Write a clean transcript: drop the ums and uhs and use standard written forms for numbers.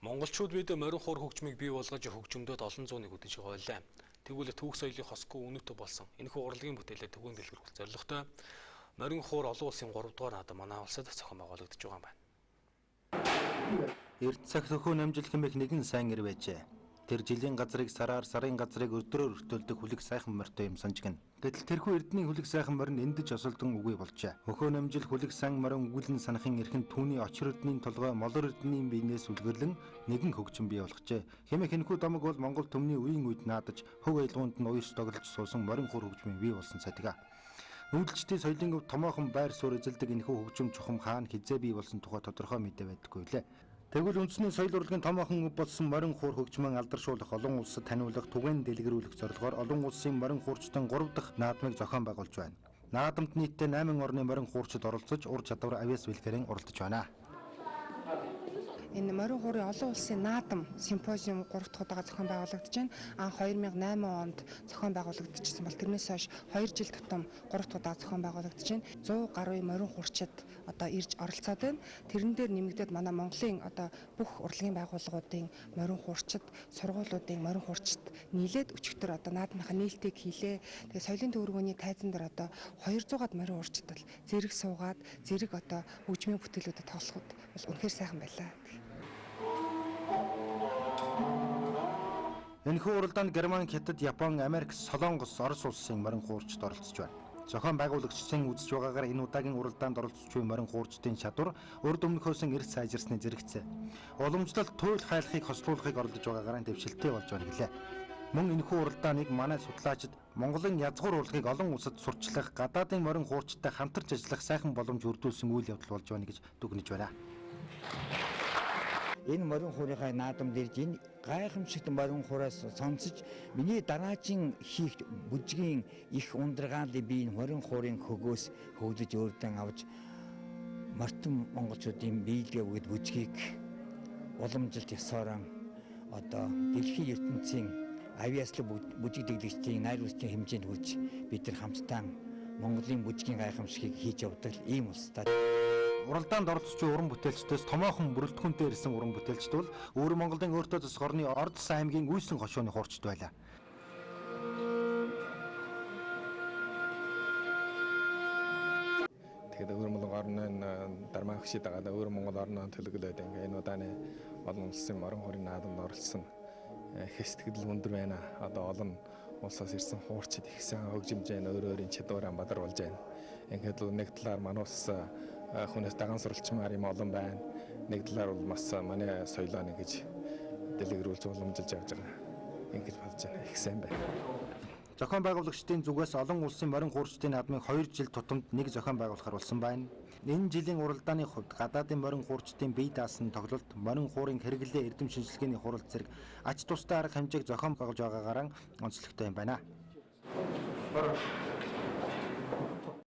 Монголчууд бид морин хуур хөгжмийг бий болгож хөгжмөдөд олон зууныг үдэж хойлоо. Тэгвэл түүх соёлын хосгүй үнэтэй болсон. Энэхүү урлагийн бүтээлээ төгөөн дэлгэрүүлэх зорилготой морин хуур олон улсын 3 дугаар наадам манай улсад зохион байгуулагдаж байгаа юм байна. Эрт цаг төхөө намжил хэмээх нэгэн сайн ир байжээ. Тэр жилийн газрыг сараар, сарын газрыг өдрөөр өртөөлдөг хүлэг сайхан морьтой юм санжигна. Гэтэл тэрхүү эрдний хүлэг сайхан морин эндэж осолдон үгүй болжээ. Хөхөө намжил хүлэг сан морин өгүүлэн санахын эрхэн түүний очир эрдний толгой молор эрдний биенээс үлгэрлэн нэгэн хөгжим бий болгожээ. Хэмээх энэхүү домог бол Монгол төмний үеийн үед наадаж хөв аялгаунд нь уярс тоглож суусан морин хуур хөгжмийн бий болсон цатга. Нүүдэлчдийн соёлын өв томоохон байр суурь эзэлдэг энэхүү хөгжим чухам хаана хизээ бий болсон тухай тодорхой мэдээ байдаггүй лээ. Тэгвэл үндэсний соёл урлагийн томоохон өв болсон морин хуур хөгжмөн алдаршуулах, олон улсад таниулах, түгээн дэлгэрүүлэх зорилгоор олон улсын морин хуурчдын 3 дахь наадмыг зохион байгуулж байна. Наадамд нийтдээ 8 орны морин хуурчид оролцож, ур чадвар авиас бэлгэрэн оролдож байна. Энэ морин хуурын олон улсын наадам симпозиум 3 дахь удаага зохион байгуулагдаж байна. Анх 2008 онд зохион байгуулагдчихсан бол тэрнээс хойш 2 жил тутам 3 дахь удаага зохион байгуулагдаж байна. 100 гаруй морин хуурчид одоо ирж оролцоод байна. Тэрэн дээр нэмэгдээд манай Монголын одоо бүх урлагийн байгууллагуудын морин хуурчид, сургуулиудын морин хуурчид нийлээд өчигдөр одоо наадмынхаа нээлтийг хийлээ. Тэгээ соёлын төвөргөний тайзан дээр одоо 200-аад морин хуурчид бол зэрэг суугаад зэрэг одоо хөгжмийн бүтээлүүдэд тоглоход бол үнэхээр сайхан байлаа. Энэхүү уралдаанд Герман, Хятад, Япон, Америк, Солонгос, Орос улсын морин хуурчид оролцож байна. Зохион байгуулагчдын үзэж байгаагаар энэ удаагийн уралдаанд оролцож буй морин хуурчдын чадвар урд өмнөхөөсөн эрс сайжирсны зэрэгцээ. Уламжлалт туйл хайлахыг хослуулахыг оролдож байгаагаар дэвшилттэй болж байна гэлээ. Мөн энэхүү уралдааныг манай судлаачид Монголын язгуур урлагийг олон улсад сурчлах, гадаадын морин хуурчдтай хамтарч ажиллах сайхан боломж өрдүүлсэн үйл явдал болж байна гэж дүгнэж байна. Энэ морин хуурийнхаа наадамд ирж энэ гайхамшигт морин хуураас сонсож миний дараачийн хийх бүжгийн их ундргаалыг би энэ морин хуурын хөгөөс хөвдөж өөрдөн авч мартин монголчуудын биелгээ өгд бүжгийг уламжилт ёсоор одоо дэлхийн ертөнцийн авиаслаг бүжиг дэглэгчдийн найр үсгийн хэмжээнд хүрч бид нар хамтдаа Монголын бүжгийн гайхамшигыг хийж явдаг ийм улстай. Уралдаанд оролцож буй уран бүтээлчдээс томоохон бүрэлдэхүүнтэй ирсэн уран бүтээлчд бол өөр Монголын өөртөө засах орны Ордос аймгийн Үйсэн хошууны хуурчд байлаа. Тэгээд өөр Монгол орны дармаа хөшид байгаа өөр Монгол орны төлөвлөлөөд энэ удааны олон улсын морин хуурын наадамд оролцсон их сэтгэл өндөр байна. Одоо олон улсаас ирсэн хуурчид их сайн хөгжимж байна. Өөрийн чадвараа бадар болж байна. Ингээд нэг талаар манай улс хүнээс даган суралцмаар юм олон байна. Нэг талаар бол бас манай соёлоо нэгж дэлгэрүүлж уламжилж явж байгаа. Ингэж бодож байна. Их сайн байна. Зохион байгуулагчдын зүгээс олон улсын морин хуурчдын наадмыг 2 жил тутамд нэг зохион байгуулахар болсон байна. Энэ жилийн уралдааны хувьд гадаадын морин хуурчдын бие даасан тоглолт, морин хуурын хэрэглээ эрдэм шинжилгээний хурал зэрэг ач тустай арга хэмжээг зохион байгуулж байгаагаараа онцлогтой юм байна.